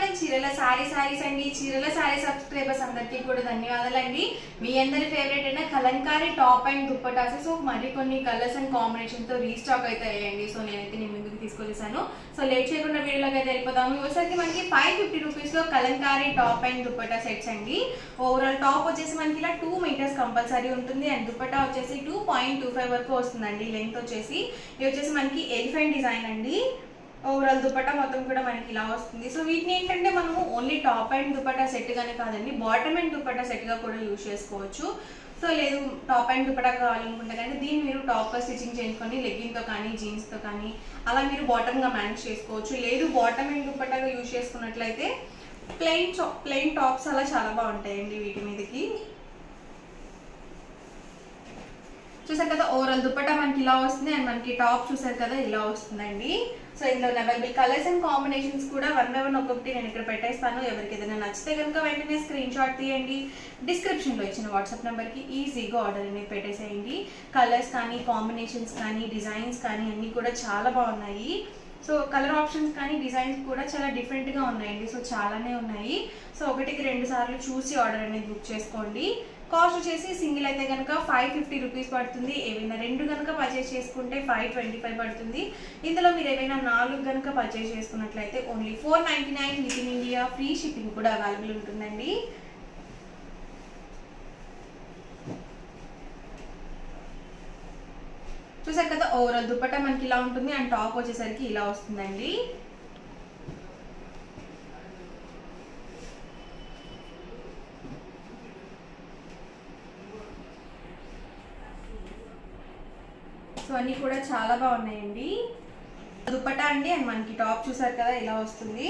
Morning చీరల సారీస్ అండి. చీరల సారీ సబ్స్క్రైబర్స్ అందరికీ కూడా ధన్యవాదాలండి. మీ అందరి ఫేవరెట్ అయిన Kalamkari top and dupattas. So మరికొన్ని కలర్స్ అండ్ కాంబినేషన్ తో రీస్టాక్ అయితే అయ్యాయండి. సో నేనైతే నేను ముందుకు తీసుకొచ్చేసాను. సో లేట్ చేయకుండా వీడియోలోకి అయితే వెళ్ళిపోదాము. ఒకసారి మనకి 550 రూపీస్ లో Kalamkari top and dupatta sets అండి. ఓవరాల్ టాప్ వచ్చేసి మనకి ఇలా 2 మీటర్స్ కంపల్సరీ ఉంటుంది అండ్ దుప్పటా వచ్చేసి 2.25 వరకు వస్తుందండి. లెంగ్త్ వచ్చేసి ఇది వచ్చేసి మనకి ఎలిఫెంట్ డిజైన్ అండి. ఓవరాల్ దుపట్టా మొత్తం కూడా మనకి ఇలా వస్తుంది. సో వీటిని ఏంటంటే మనము only top and dupatta set గానే కాదండి, బాటమ్ అండ్ దుపట్టా సెట్ గా కూడా యూజ్ చేసుకోవచ్చు. సో లేదు టాప్ అండ్ దుపట్టా కావాలనుకుంటే కానీ దీన్ని మీరు టాప్ గా స్టిచ్చింగ్ చేసుకొని లెగ్గింగ్ తో కానీ జీన్స్ తో కానీ అలా మీరు బాటమ్ గా మేనేజ్ చేసుకోవచ్చు. లేదు బాటమ్ అండ్ దుపట్టాగా యూజ్ చేసుకున్నట్లయితే ప్లెయిన్ టాప్స్ అలా చాలా బాగుంటాయండి వీటి మీదకి. చూసారు కదా ఓవరాల్ దుపట్టా మనకి ఇలా వస్తుంది అండ్ మనకి టాప్ చూసారు కదా ఇలా వస్తుందండి. సో ఇందులో అవైలబుల్ కలర్స్ అండ్ కాంబినేషన్స్ కూడా 1 by 1 ఒక్కొక్కటి నేను ఇక్కడ పెట్టేస్తాను. ఎవరికి ఏదైనా నచ్చితే కనుక వెంటనే స్క్రీన్ షాట్ తీయండి. డిస్క్రిప్షన్లో ఇచ్చిన వాట్సాప్ నెంబర్కి ఈజీగా ఆర్డర్ అనేది పెట్టేసేయండి. కలర్స్ కానీ కాంబినేషన్స్ కానీ డిజైన్స్ కానీ అన్నీ కూడా చాలా బాగున్నాయి. సో కలర్ ఆప్షన్స్ కానీ డిజైన్స్ కూడా చాలా డిఫరెంట్గా ఉన్నాయండి. సో చాలానే ఉన్నాయి. సో 1కి 2 సార్లు చూసి ఆర్డర్ అనేది బుక్ చేసుకోండి. కాస్ట్ వచ్చేసి సింగిల్ అయితే కనుక 550 రూపీస్ పడుతుంది. ఏవైనా 2 కనుక పర్చేస్ చేసుకుంటే 525 పడుతుంది. ఇందులో మీరు ఏవైనా 4 కనుక పర్చేస్ చేసుకున్నట్లయితే only 499 with in India. Free shipping కూడా అవైలబుల్ ఉంటుందండి. చూసారు కదా ఓవరాల్ దుపట్టా మనకి ఇలా ఉంటుంది అండ్ టాప్ వచ్చేసరికి ఇలా వస్తుందండి. సో అన్నీ కూడా చాలా బాగున్నాయండి. దుపట్టా అండి అండ్ మనకి టాప్ చూసారు కదా ఇలా వస్తుంది.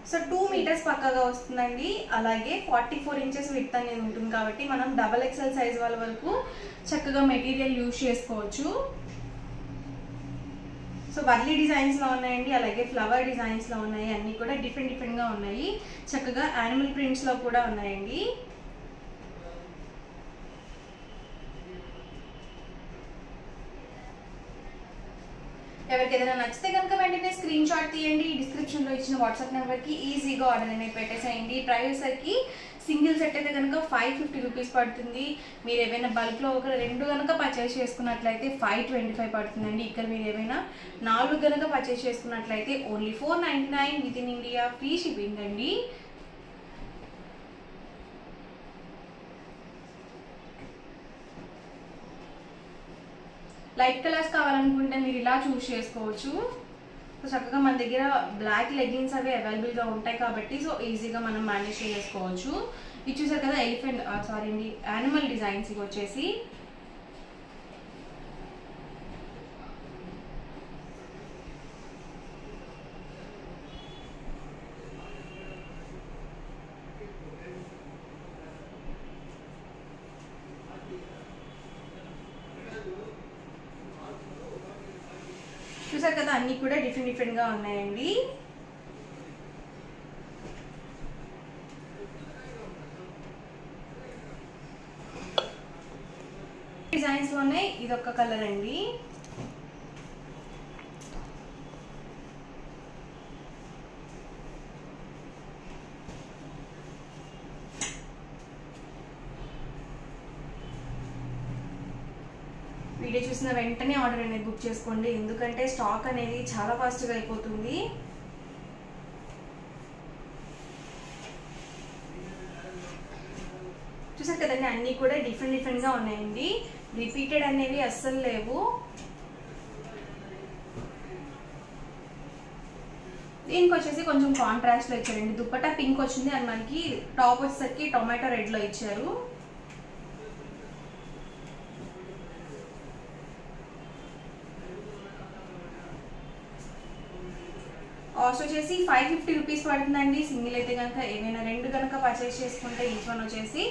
సో 2 మీటర్స్ పక్కగా వస్తుందండి. అలాగే 44 ఇంచెస్ విడ్త్ అనేది ఉంటుంది కాబట్టి మనం XXL సైజ్ వాళ్ళ వరకు చక్కగా మెటీరియల్ యూజ్ చేసుకోవచ్చు. సో వర్లీ డిజైన్స్లో ఉన్నాయండి, అలాగే ఫ్లవర్ డిజైన్స్లో ఉన్నాయి. అన్నీ కూడా డిఫరెంట్గా ఉన్నాయి. చక్కగా యానిమల్ ప్రింట్స్లో కూడా ఉన్నాయండి. ఎవరికి ఏదైనా నచ్చితే కనుక వెంటనే స్క్రీన్ షాట్ తీయండి. డిస్క్రిప్షన్లో ఇచ్చిన వాట్సాప్ నెంబర్కి ఈజీగా ఆర్డర్ అనేది పెట్టేసేయండి. ప్రైస్ సరికి సింగిల్ సెట్ అయితే కనుక 550 రూపీస్ పడుతుంది. మీరు ఏమైనా బల్క్లో ఒక 2 కనుక పర్చేస్ చేసుకున్నట్లయితే 525 పడుతుందండి. ఇక్కడ మీరు ఏమైనా 4 కనుక పర్చేస్ చేసుకున్నట్లయితే only 499 with in India. Free shipping అండి. లైట్ కలర్స్ కావాలనుకుంటే మీరు ఇలా చూస్ చేసుకోవచ్చు. సో చక్కగా మన దగ్గర బ్లాక్ లెగ్గిన్స్ అవి అవైలబుల్గా ఉంటాయి కాబట్టి సో ఈజీగా మనం మేనేజ్ చేసుకోవచ్చు. ఇది చూసారు కదా యానిమల్ డిజైన్స్ ఇవి వచ్చేసి. చూసారు కదా అన్నీ కూడా డిఫరెంట్గా ఉన్నాయండి. డిజైన్స్ లోనే ఇదొక కలర్ అండి. వీడియో చూసిన వెంటనే ఆర్డర్ అనేది బుక్ చేసుకోండి, ఎందుకంటే స్టాక్ అనేది చాలా ఫాస్ట్గా అయిపోతుంది. చూసారు కదండి అన్నీ కూడా డిఫరెంట్గా ఉన్నాయండి. రిపీటెడ్ అనేవి అస్సలు లేవు. దీనికి వచ్చేసి కొంచెం కాంట్రాస్ట్లో ఇచ్చారండి. దుపట్టా పింక్ వచ్చింది అండ్ మనకి టాప్ వచ్చేసరికి టొమాటో రెడ్లో ఇచ్చారు. కాస్ట్ వచ్చేసి 550 రూపీస్ పడుతుందండి. సింగిల్ అయితే కనుక ఏమైనా 2 కనుక పర్చేస్ చేసుకుంటే ఈచ్ వన్ వచ్చేసి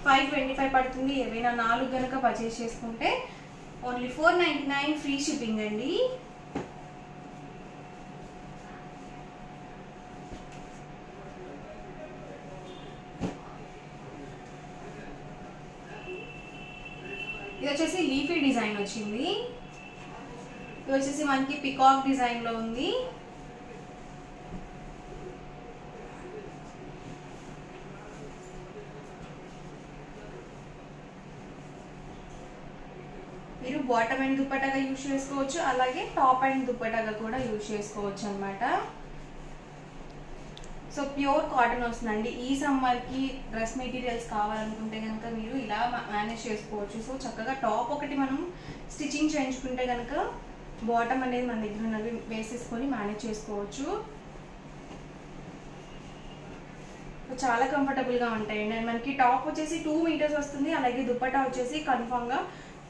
525 పడుతుంది. ఏమైనా 4 కనుక పర్చేస్ చేసుకుంటే ఓన్లీ 499 ఫ్రీ షిప్పింగ్ అండి. ఇది వచ్చేసి లీఫీ డిజైన్ వచ్చింది. ఇది వచ్చేసి మనకి పికాక్ డిజైన్ లో ఉంది. బాటమ్ అండ్ దుపట్టాగా యూజ్ చేసుకోవచ్చు, అలాగే టాప్ అండ్ దుపట్టాగా కూడా యూజ్ చేసుకోవచ్చు అనమాట. సో ప్యూర్ కాటన్ వస్తుందండి. ఈ సమ్మర్కి డ్రెస్ మెటీరియల్స్ కావాలనుకుంటే కనుక మీరు ఇలా మేనేజ్ చేసుకోవచ్చు. సో చక్కగా టాప్ ఒకటి మనం స్టిచ్చింగ్ చేయించుకుంటే కనుక బాటమ్ అనేది మన దగ్గర ఉన్నవి వేసేసుకొని మేనేజ్ చేసుకోవచ్చు. చాలా కంఫర్టబుల్గా ఉంటాయండి. అండ్ మనకి టాప్ వచ్చేసి 2 మీటర్స్ వస్తుంది, అలాగే దుపట్టా వచ్చేసి కన్ఫామ్గా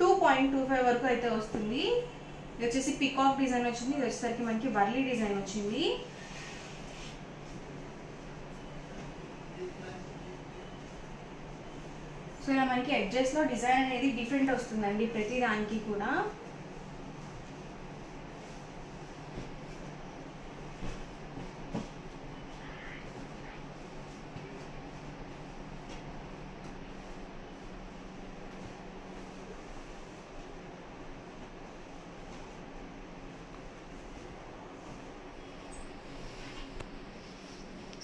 2.25 వరకు అయితే వస్తుంది. ఇది వచ్చేసి పికాక్ డిజైన్ వచ్చింది, ఇది వచ్చేసరికి మనకి వర్లీ డిజైన్ వచ్చింది. సో ఇలా మనకి ఎడ్జెస్లో డిజైన్ అనేది డిఫరెంట్ వస్తుందండి ప్రతి దానికి కూడా.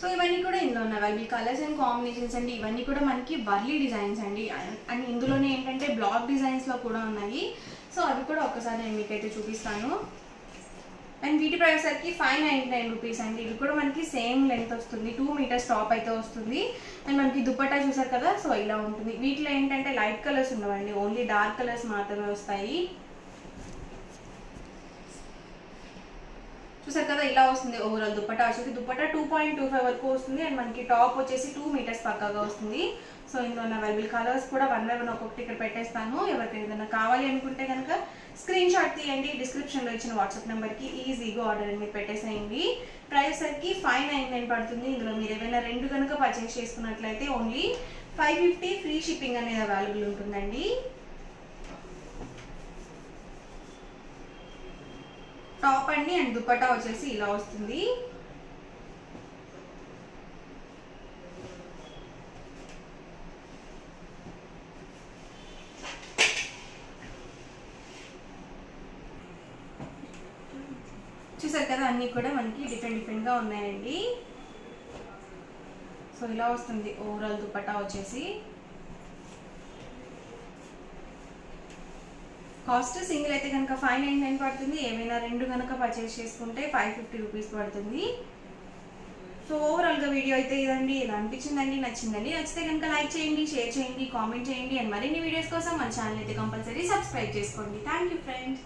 సో ఇవన్నీ కూడా ఇందులో ఉన్నాయి అవైలబుల్ కలర్స్ అండ్ కాంబినేషన్స్ అండి. ఇవన్నీ కూడా మనకి వర్లీ డిజైన్స్ అండి. అండ్ ఇందులోనే ఏంటంటే బ్లాక్ డిజైన్స్లో కూడా ఉన్నాయి. సో అవి కూడా ఒక్కసారి నేను మీకైతే చూపిస్తాను. అండ్ వీటి ప్రైస్ సరికి 599 రూపీస్ అండి. ఇది కూడా మనకి సేమ్ లెంత్ వస్తుంది, 2 మీటర్స్ టాప్ అయితే వస్తుంది. అండ్ మనకి దుపట్టా చూసారు కదా, సో ఇలా ఉంటుంది. వీటిలో ఏంటంటే లైట్ కలర్స్ ఉండవండి, ఓన్లీ డార్క్ కలర్స్ మాత్రమే వస్తాయి. చూసారు కదా, ఇలా వస్తుంది ఓవరాల్ దుపట్టా వచ్చేసి. దుపట్టా 2.25 వరకు వస్తుంది. అండ్ మనకి టాప్ వచ్చేసి 2 మీటర్స్ పక్కాగా వస్తుంది. సో ఇందులో ఉన్న అవైలబుల్ కలర్స్ కూడా 1 by 1 ఒక్కొక్కటి ఇక్కడ పెట్టేస్తాను. ఎవరికైనా ఏదైనా కావాలి అనుకుంటే కనుక స్క్రీన్ షాట్ తీయండి, డిస్క్రిప్షన్లో ఇచ్చిన వాట్సాప్ నెంబర్కి ఈజీగా ఆర్డర్ అనేది పెట్టేసేయండి. ప్రైస్ సరికి 599 పడుతుంది. ఇందులో మీరు ఏమైనా 2 కనుక పర్చేస్ చేసుకున్నట్లయితే ఓన్లీ 550 ఫ్రీ షిప్పింగ్ అనేది అవైలబుల్ ఉంటుందండి. టాప్ అండి అండ్ దుపట్టా వచ్చేసి ఇలా వస్తుంది. చూసారు కదా, అన్నీ కూడా మనకి డిఫరెంట్గా ఉన్నాయండి. సో ఇలా వస్తుంది ఓవరాల్ దుపట్టా వచ్చేసి. కాస్ట్ సింగిల్ అయితే కనుక 599 పడుతుంది. ఏమైనా 2 కనుక పర్చేస్ చేసుకుంటే 550 రూపీస్ పడుతుంది. సో ఓవరాల్గా వీడియో అయితే ఇదండి. ఇలా అనిపించిందండి, నచ్చిందండి. నచ్చితే కనుక లైక్ చేయండి, షేర్ చేయండి, కామెంట్ చేయండి. అండ్ మరిన్ని వీడియోస్ కోసం మన ఛానల్ అయితే కంపల్సరీ సబ్స్క్రైబ్ చేసుకోండి. Thank you friends.